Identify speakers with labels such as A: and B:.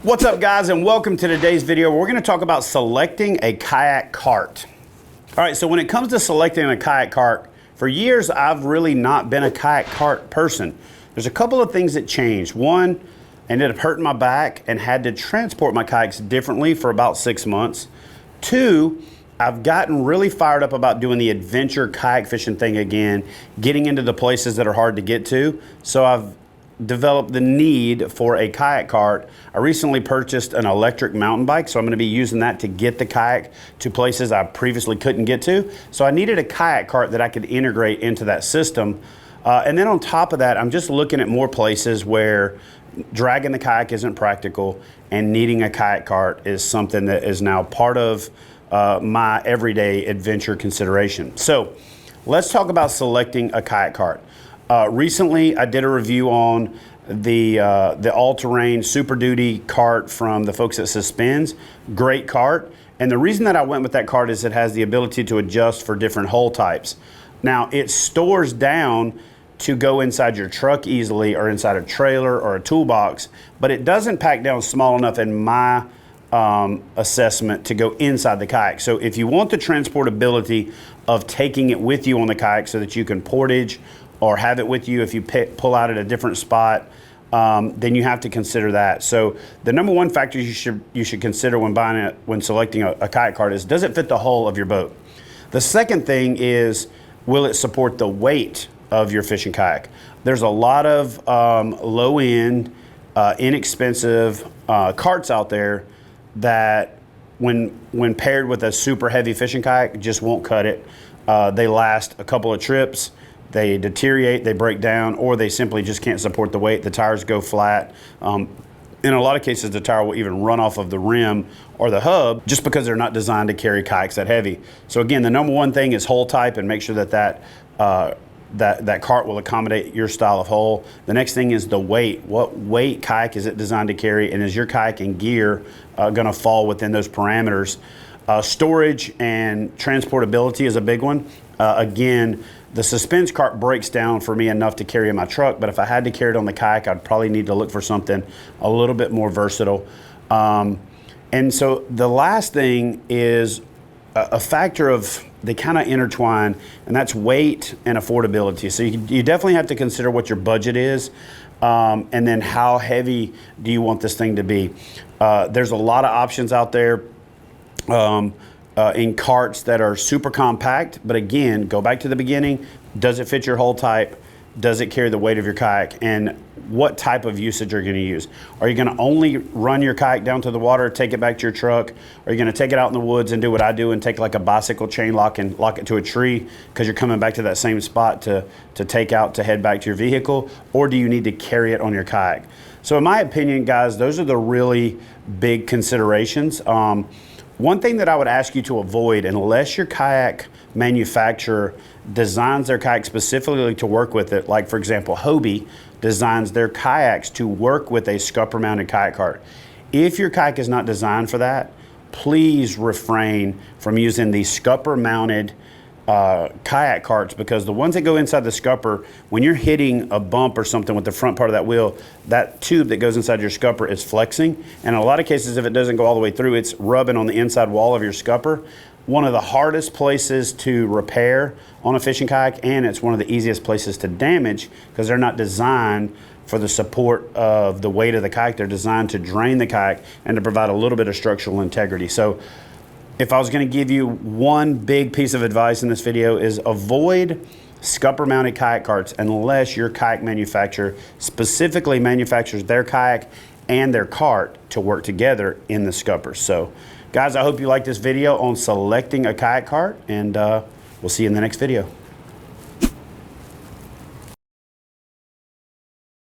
A: What's up, guys, and welcome to today's video. We're going to talk about selecting a kayak cart. All right, so when it comes to selecting a kayak cart, for years I've really not been a kayak cart person. There's a couple of things that changed. One, I ended up hurting my back and had to transport my kayaks differently for about 6 months. Two, I've gotten really fired up about doing the adventure kayak fishing thing again, getting into the places that are hard to get to. So I've developed the need for a kayak cart. I recently purchased an electric mountain bike, so I'm going to be using that to get the kayak to places I previously couldn't get to. So I needed a kayak cart that I could integrate into that system. And then on top of that, I'm just looking at more places where dragging the kayak isn't practical, and needing a kayak cart is something that is now part of my everyday adventure consideration. So let's talk about selecting a kayak cart. Recently, I did a review on the all-terrain Super Duty cart from the folks at Suffixes. Great cart. And the reason that I went with that cart is it has the ability to adjust for different hole types. Now, it stores down to go inside your truck easily, or inside a trailer or a toolbox, but it doesn't pack down small enough in my assessment to go inside the kayak. So if you want the transportability of taking it with you on the kayak so that you can portage or have it with you if you pull out at a different spot, then you have to consider that. So the number one factor you should consider when selecting a kayak cart is, does it fit the hull of your boat? The second thing is, will it support the weight of your fishing kayak? There's a lot of low-end, inexpensive carts out there that when paired with a super heavy fishing kayak just won't cut it. They last a couple of trips, they deteriorate, they break down, or they simply just can't support the weight. The tires go flat. In a lot of cases, the tire will even run off of the rim or the hub just because they're not designed to carry kayaks that heavy. So again, the number one thing is hull type, and make sure that cart will accommodate your style of hull. The next thing is the weight. What weight kayak is it designed to carry, and is your kayak and gear going to fall within those parameters? Storage and transportability is a big one. Again, the suspense cart breaks down for me enough to carry in my truck, but if I had to carry it on the kayak, I'd probably need to look for something a little bit more versatile. And so the last thing is a factor of, they kind of intertwine, and that's weight and affordability. So you definitely have to consider what your budget is, and then how heavy do you want this thing to be. There's a lot of options out there in carts that are super compact, but again, go back to the beginning. Does it fit your hull type? Does it carry the weight of your kayak? And what type of usage are you going to use? Are you going to only run your kayak down to the water, take it back to your truck? Are you going to take it out in the woods and do what I do and take like a bicycle chain lock and lock it to a tree because you're coming back to that same spot to take out to head back to your vehicle? Or do you need to carry it on your kayak? So in my opinion, guys, those are the really big considerations. One thing that I would ask you to avoid, unless your kayak manufacturer designs their kayak specifically to work with it, like for example, Hobie designs their kayaks to work with a scupper mounted kayak cart. If your kayak is not designed for that, please refrain from using the scupper mounted kayak carts, because the ones that go inside the scupper, when you're hitting a bump or something with the front part of that wheel, that tube that goes inside your scupper is flexing, and in a lot of cases, if it doesn't go all the way through, it's rubbing on the inside wall of your scupper. One of the hardest places to repair on a fishing kayak, and it's one of the easiest places to damage, because they're not designed for the support of the weight of the kayak. They're designed to drain the kayak and to provide a little bit of structural integrity. So if I was going to give you one big piece of advice in this video, is avoid scupper mounted kayak carts unless your kayak manufacturer specifically manufactures their kayak and their cart to work together in the scuppers. So guys, I hope you like this video on selecting a kayak cart, and we'll see you in the next video.